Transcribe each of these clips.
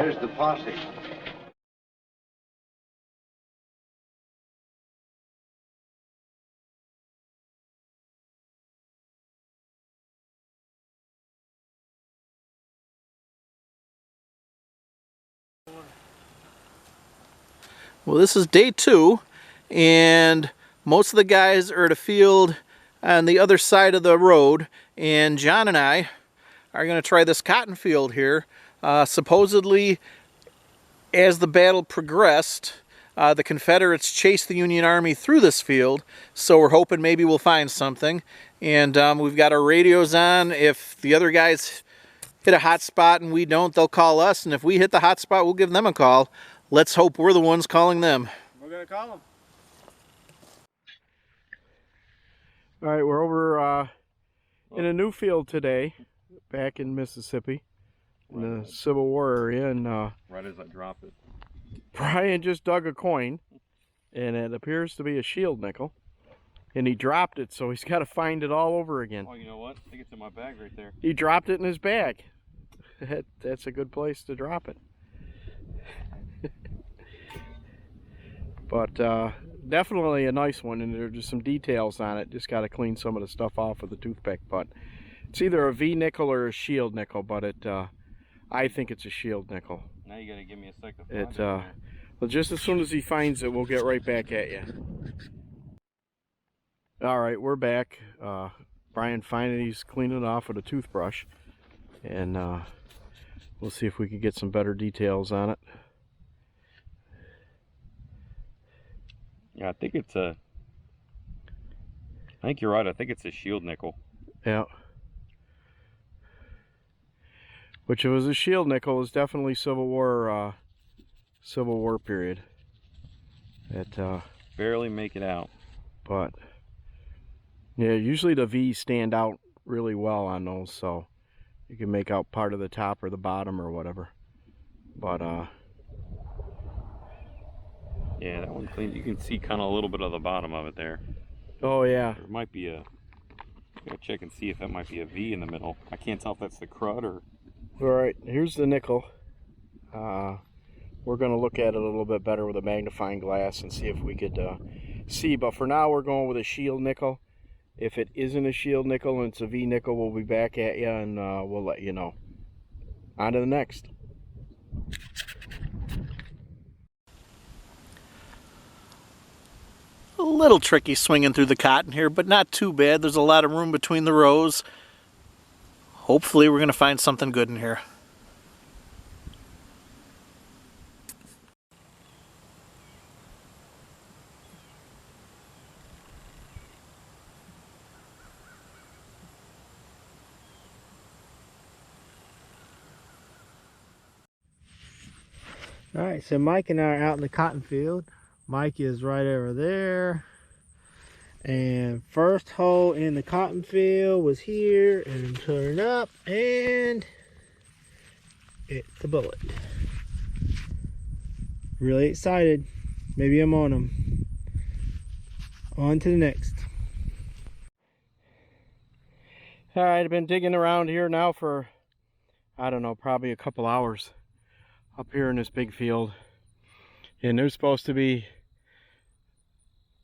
Where's the posse? Well, this is day 2, and most of the guys are at a field on the other side of the road, and John and I are going to try this cotton field here. Supposedly, as the battle progressed, the Confederates chased the Union Army through this field, so we're hoping maybe we'll find something. And we've got our radios on. If the other guys hit a hot spot and we don't, they'll call us, and if we hit the hot spot, we'll give them a call. Let's hope we're the ones calling them. We're gonna call them. All right, we're over in a new field today, back in Mississippi, in the Civil War area, and Right as I drop it. Brian just dug a coin, and it appears to be a shield nickel, and he dropped it, so he's got to find it all over again. Oh, you know what? I think it's in my bag right there. He dropped it in his bag. That's a good place to drop it. But definitely a nice one, and there are just some details on it. Just got to clean some of the stuff off with a toothpick. But it's either a V nickel or a shield nickel, but I think it's a shield nickel. Now you gotta give me a second. Well, just as soon as he finds it, we'll get right back at you. All right, we're back. Brian finally he's cleaning it off with a toothbrush, and we'll see if we can get some better details on it. Yeah, I think it's a. I think you're right. I think it's a shield nickel. Yeah. Which, if it was a shield nickel, is definitely Civil War period. It barely make it out. But yeah, usually the V's stand out really well on those, so you can make out part of the top or the bottom or whatever. But yeah, that one clean. You can see kind of a little bit of the bottom of it there. Oh yeah. There might be a. Gotta check and see if that might be a V in the middle. I can't tell if that's the crud or. All right, here's the nickel. We're going to look at it a little bit better with a magnifying glass and see if we could see. But for now, we're going with a shield nickel. If it isn't a shield nickel and it's a V nickel, we'll be back at you and we'll let you know. On to the next. A little tricky swinging through the cotton here, but not too bad. There's a lot of room between the rows. Hopefully we're going to find something good in here. All right, so Mike and I are out in the cotton field. Mike is right over there. And first hole in the cotton field was here, and turn up, and it's a bullet. Really excited. Maybe I'm on them. On to the next. All right, I've been digging around here now for, I don't know, probably a couple hours up here in this big field. And there's supposed to be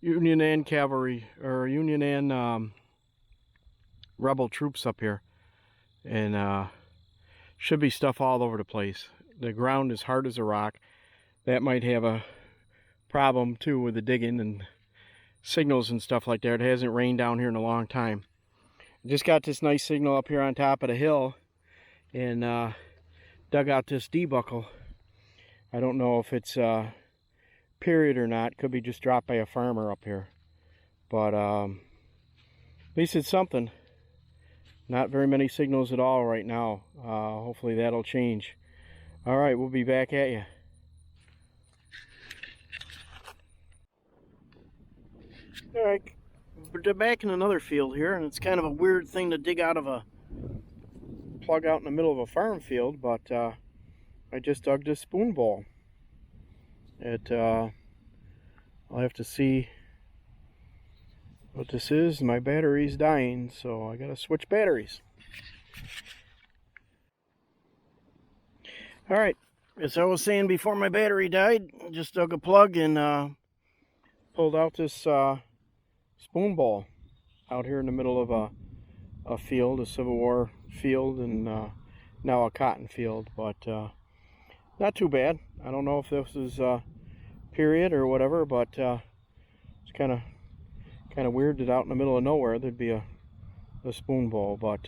Union and cavalry, or Union and rebel troops up here, and should be stuff all over the place. The ground is hard as a rock. That might have a problem too with the digging and signals and stuff like that. It hasn't rained down here in a long time. Just got this nice signal up here on top of the hill, and dug out this D-buckle. I don't know if it's period or not. Could be just dropped by a farmer up here, but at least it's something. Not very many signals at all right now. Hopefully that'll change. All right, we'll be back at you. All right, we're back in another field here, and it's kind of a weird thing to dig out of a plug out in the middle of a farm field, but I just dug this spoon bowl. I'll have to see what this is. My battery's dying, so I gotta switch batteries. All right, as I was saying before my battery died, just dug a plug and pulled out this spoon bowl out here in the middle of a field, a Civil War field, and now a cotton field, but not too bad. I don't know if this is period or whatever, but it's kind of weird that out in the middle of nowhere there'd be a spoon bowl, but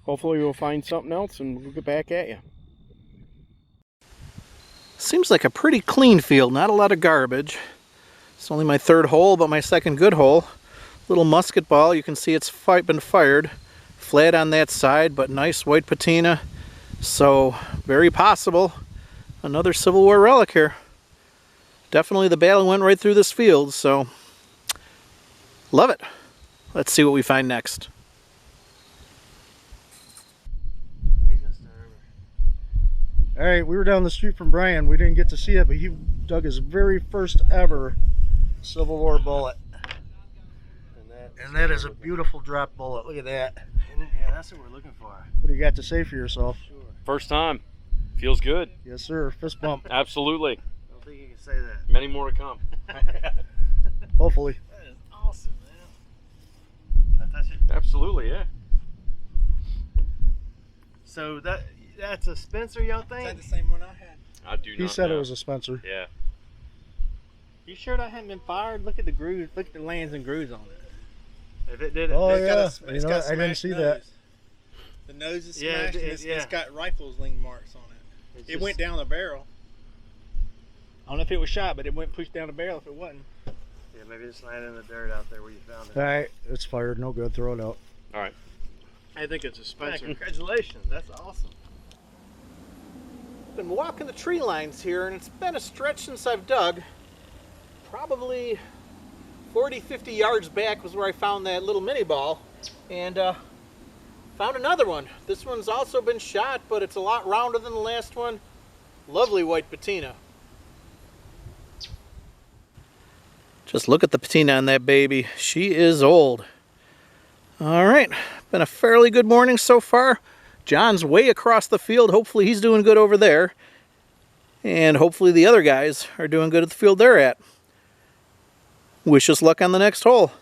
hopefully we'll find something else and we'll get back at you. Seems like a pretty clean field, not a lot of garbage. It's only my third hole, but my second good hole. Little musket ball, you can see it's been fired. Flat on that side, but nice white patina. So, very possible another Civil War relic here. Definitely the battle went right through this field, so love it. Let's see what we find next. All right, we were down the street from Brian. We didn't get to see it, but he dug his very first ever Civil War bullet. And that is a beautiful drop bullet. Look at that. Yeah, that's what we're looking for. What do you got to say for yourself? Sure. First time. Feels good. Yes, sir. Fist bump. Absolutely. I don't think you can say that. Many more to come. Hopefully. That is awesome, man. Can I touch it? Absolutely, yeah. So that's a Spencer, y'all think? Is that the same one I had? I do not He said know. it was a Spencer. Yeah. You sure that hadn't been fired? Look at the grooves. Look at the lands and grooves on it. If it did, Oh, It's got yeah. a- You know what? I didn't see that. The nose is Yeah, smashed, and it's got rifling marks on it. It went down the barrel. I don't know if it was shot, but it went pushed down the barrel if it wasn't. Yeah, maybe it's laying in the dirt out there where you found it. All right, it's fired. No good. Throw it out. All right. I think it's a Yeah, Spencer. congratulations. That's awesome. Been walking the tree lines here, and it's been a stretch since I've dug. Probably 40, 50 yards back was where I found that little mini ball, and found another one. This one's also been shot, but it's a lot rounder than the last one. Lovely white patina. Just look at the patina on that baby. She is old. All right, been a fairly good morning so far. John's way across the field. Hopefully he's doing good over there. And hopefully the other guys are doing good at the field they're at. Wish us luck on the next hole.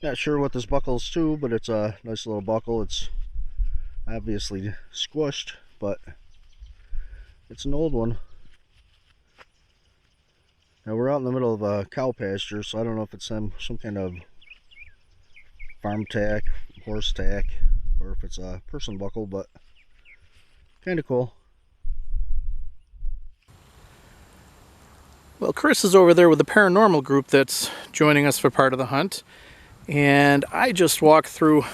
Not sure what this buckle's to, but it's a nice little buckle. It's obviously squished, but it's an old one. Now we're out in the middle of a cow pasture, so I don't know if it's some kind of farm tack, horse tack, or if it's a person buckle, but kind of cool. Well, Chris is over there with the paranormal group that's joining us for part of the hunt. And I just walked through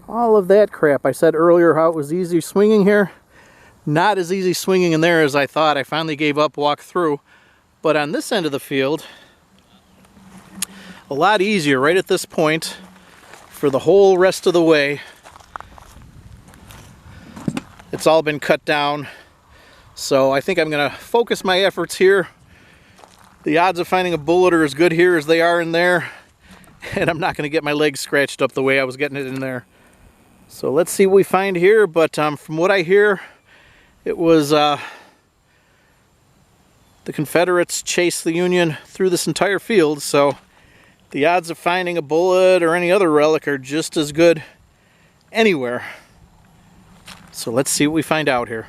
all of that crap. I said earlier how it was easy swinging here. Not as easy swinging in there as I thought. I finally gave up, walked through. But on this end of the field, a lot easier right at this point for the whole rest of the way. It's all been cut down. So I think I'm going to focus my efforts here. The odds of finding a bullet are as good here as they are in there. And I'm not going to get my legs scratched up the way I was getting it in there. So let's see what we find here. But from what I hear, it was the Confederates chased the Union through this entire field. So the odds of finding a bullet or any other relic are just as good anywhere. So let's see what we find out here.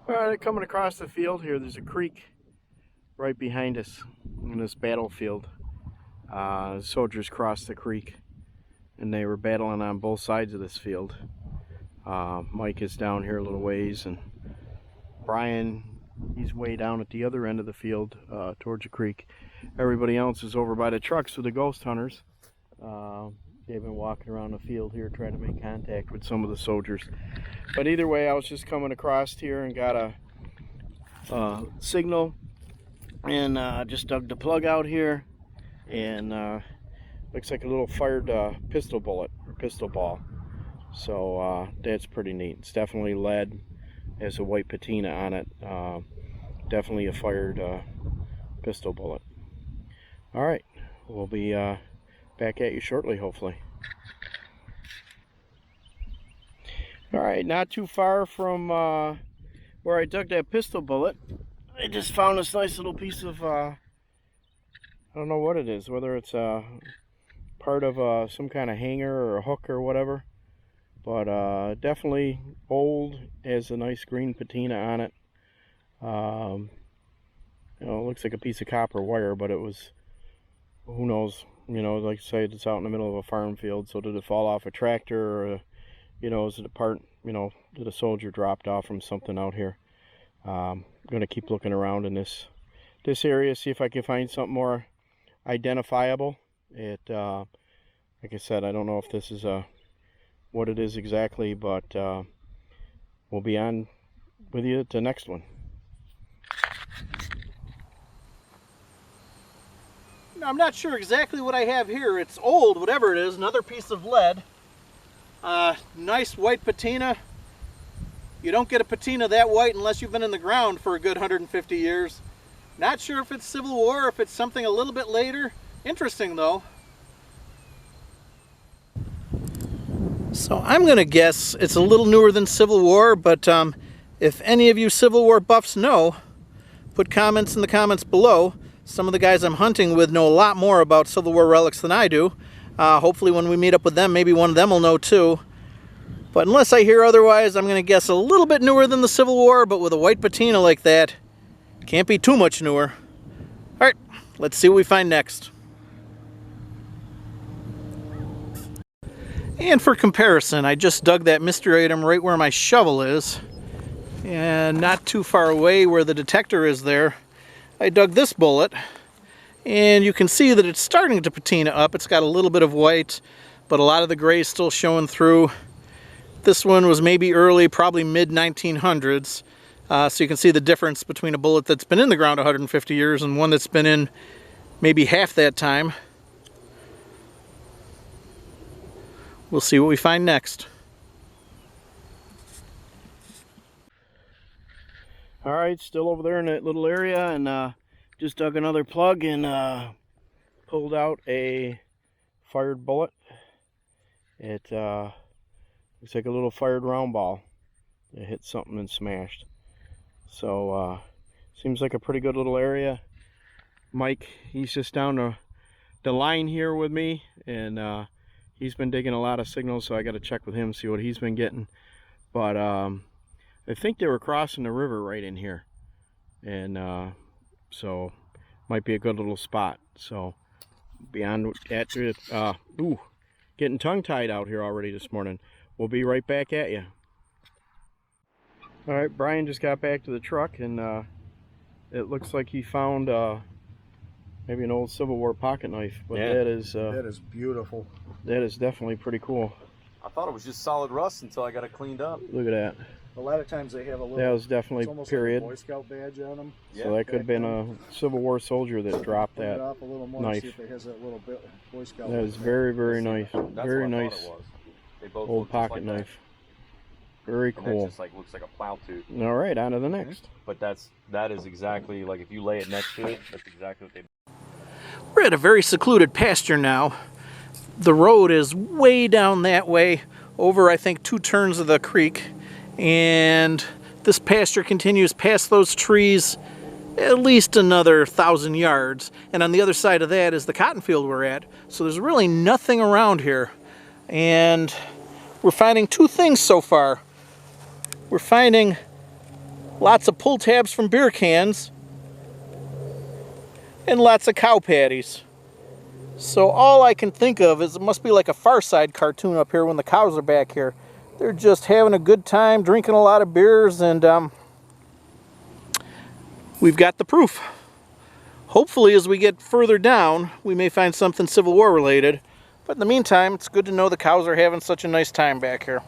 All right, coming across the field here, there's a creek right behind us in this battlefield. Soldiers crossed the creek and they were battling on both sides of this field. Mike is down here a little ways, and Brian, he's way down at the other end of the field towards the creek. Everybody else is over by the trucks with the ghost hunters. They've been walking around the field here trying to make contact with some of the soldiers. But either way, I was just coming across here and got a signal, and just dug the plug out here and looks like a little fired pistol bullet or pistol ball. So that's pretty neat. It's definitely lead, has a white patina on it. Definitely a fired pistol bullet. All right, we'll be back at you shortly, hopefully. All right, not too far from where I dug that pistol bullet, I just found this nice little piece of, I don't know what it is, whether it's part of some kind of hanger or a hook or whatever, but definitely old, has a nice green patina on it. You know, it looks like a piece of copper wire, but it was, who knows, you know, like I said, it's out in the middle of a farm field, so did it fall off a tractor, or, you know, is it a part, you know, that a soldier dropped off from something out here? I'm going to keep looking around in this area, see if I can find something more identifiable. It, like I said, I don't know if this is what it is exactly, but we'll be on with you at the next one. I'm not sure exactly what I have here. It's old, whatever it is, another piece of lead. Nice white patina. You don't get a patina that white unless you've been in the ground for a good 150 years. Not sure if it's Civil War, if it's something a little bit later. Interesting though. So I'm gonna guess it's a little newer than Civil War, but if any of you Civil War buffs know, put comments in the comments below. Some of the guys I'm hunting with know a lot more about Civil War relics than I do. Hopefully when we meet up with them, maybe one of them will know too. But unless I hear otherwise, I'm going to guess a little bit newer than the Civil War, but with a white patina like that, can't be too much newer. Alright, let's see what we find next. And for comparison, I just dug that mystery item right where my shovel is. And not too far away where the detector is there, I dug this bullet. And you can see that it's starting to patina up. It's got a little bit of white, but a lot of the gray is still showing through. This one was maybe early, probably mid-1900s. So you can see the difference between a bullet that's been in the ground 150 years and one that's been in maybe half that time. We'll see what we find next. All right, still over there in that little area, and just dug another plug and pulled out a fired bullet. It looks like a little fired round ball. It hit something and smashed. So seems like a pretty good little area. Mike, he's just down the line here with me, and he's been digging a lot of signals, so I got to check with him, see what he's been getting. But I think they were crossing the river right in here, and so might be a good little spot. So beyond that, getting tongue-tied out here already this morning. We'll be right back at you. All right, Brian just got back to the truck, and it looks like he found maybe an old Civil War pocket knife. But yeah, that is beautiful. That is definitely pretty cool. I thought it was just solid rust until I got it cleaned up. Look at that. A lot of times they have a little. That was definitely period. Like a Boy Scout badge on them. So that could have been a Civil War soldier that dropped that off a little more, knife. see if it has that little bit Boy Scout. That is very, very nice. Very what I nice. thought it was. They both old pocket like knife. Very and cool. that just like looks like a plow tooth. All right, on to the next. But that is exactly like if you lay it next to it, that's exactly what they. We're at a very secluded pasture now. The road is way down that way, over I think 2 turns of the creek, and this pasture continues past those trees at least another 1,000 yards, and on the other side of that is the cotton field we're at. So there's really nothing around here, and we're finding 2 things so far. We're finding lots of pull tabs from beer cans and lots of cow patties. So all I can think of is it must be like a Far Side cartoon up here when the cows are back here. They're just having a good time, drinking a lot of beers, and we've got the proof. Hopefully as we get further down, we may find something Civil War related. But in the meantime, it's good to know the cows are having such a nice time back here.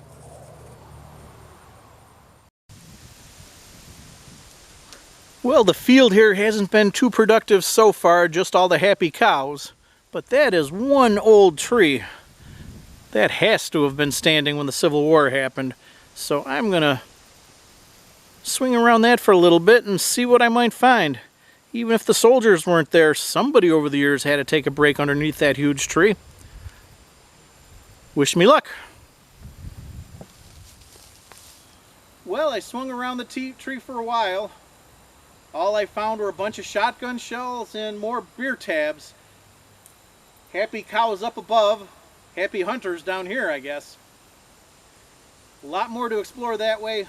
Well, the field here hasn't been too productive so far, just all the happy cows. But that is one old tree. That has to have been standing when the Civil War happened. So I'm gonna swing around that for a little bit and see what I might find. Even if the soldiers weren't there, somebody over the years had to take a break underneath that huge tree. Wish me luck. Well, I swung around the tree for a while. All I found were a bunch of shotgun shells and more beer tabs. Happy cows up above, happy hunters down here, I guess. A lot more to explore that way.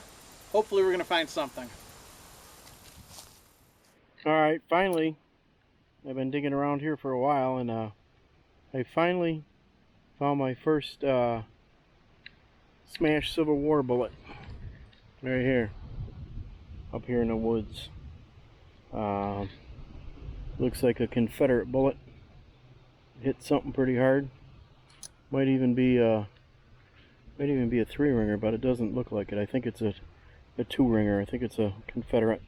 Hopefully we're going to find something. Alright, finally, I've been digging around here for a while, and I finally found my first smashed Civil War bullet. Right here. Up here in the woods. Looks like a Confederate bullet. Hit something pretty hard. Might even be a 3-ringer, but it doesn't look like it. I think it's a 2-ringer. I think it's a Confederate.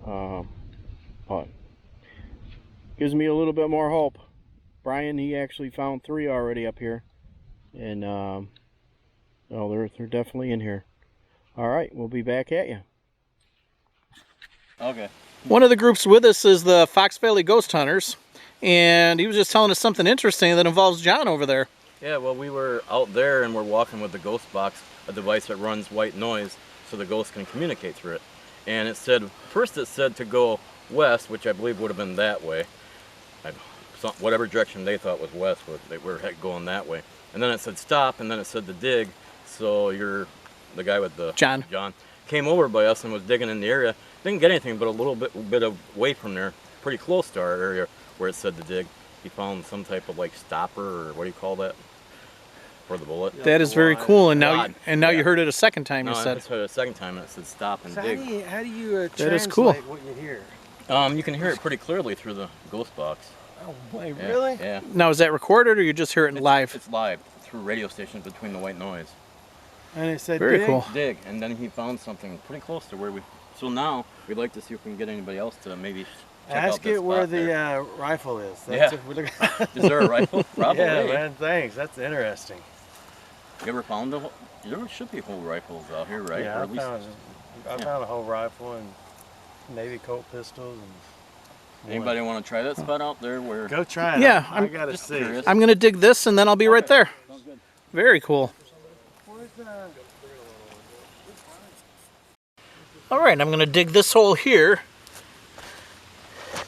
But gives me a little bit more hope. Brian, he actually found 3 already up here, and oh, they're definitely in here. All right, we'll be back at you. Okay. One of the groups with us is the Fox Valley Ghost Hunters, and he was just telling us something interesting that involves John over there. Yeah, well, we were out there and we're walking with the ghost box, a device that runs white noise so the ghost can communicate through it. And it said, first it said to go west, which I believe would have been that way. Whatever direction they thought was west, they were going that way. And then it said stop, and then it said to dig. So the guy with the John came over by us and was digging in the area. Didn't get anything, but a little bit away from there, pretty close to our area where it said to dig. He found some type of like stopper, or what do you call that, for the bullet. That is very cool, and now you heard it a second time. No, you said. I heard it a second time, and it said stop and So dig. how do you That is cool. translate what you hear? You can hear it pretty clearly through the ghost box. Oh, wait, Yeah, really? Yeah. Now is that recorded, or you just hear it live? It's live through radio stations between the white noise. And it said Very dig? cool. Dig, and then he found something pretty close to where we. So now we'd like to see if we can get anybody else to maybe check out Ask this it where spot there. the rifle is. Yeah. If we look Is there a rifle? Probably. Yeah, man, thanks. That's interesting. You ever found a? There should be whole rifles out here, right? Yeah, Or I at least found a whole rifle and Navy Colt pistols. And anybody want to try that spot out there? Where? Go try it. Yeah, I gotta just see. curious. I'm going to dig this, and then I'll be right there. Very cool. All right, I'm going to dig this hole here,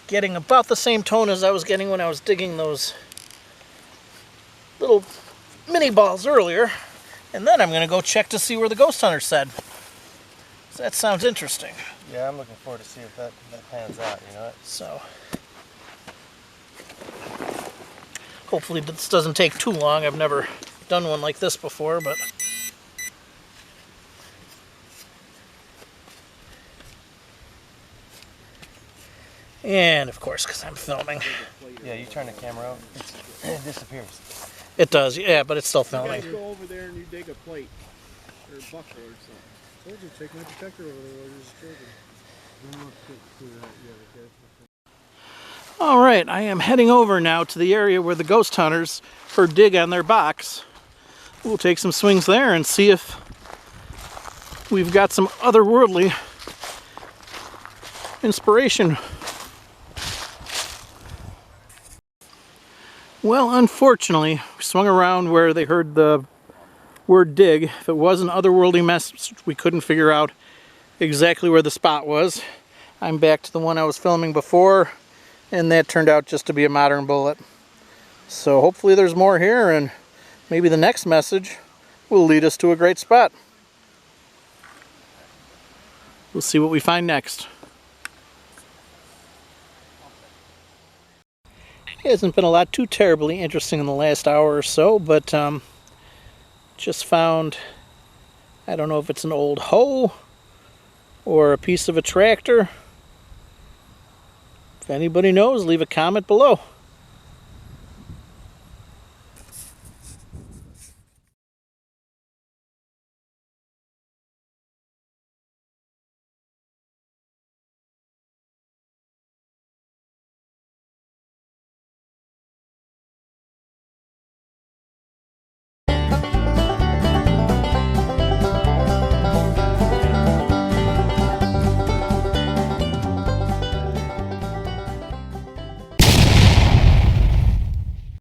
getting about the same tone as I was getting when I was digging those little mini balls earlier, and then I'm going to go check to see where the ghost hunter said. So that sounds interesting. Yeah, I'm looking forward to see if that pans out. You know what? So hopefully this doesn't take too long. I've never done one like this before, but and of course, because I'm filming. Yeah, you turn the camera on, it disappears. It does, yeah, but it's still filming. Go over there and you dig a plate or a bucket or something. Told you, take my detector over there while you're just digging. All right, I am heading over now to the area where the ghost hunters heard dig on their box. We'll take some swings there and see if we've got some otherworldly inspiration. Well, unfortunately, we swung around where they heard the word dig. If it was an otherworldly message, we couldn't figure out exactly where the spot was. I'm back to the one I was filming before, and that turned out just to be a modern bullet. So hopefully there's more here, and maybe the next message will lead us to a great spot. We'll see what we find next. It hasn't been a lot too terribly interesting in the last hour or so, but just found, I don't know if it's an old hoe or a piece of a tractor. If anybody knows, leave a comment below.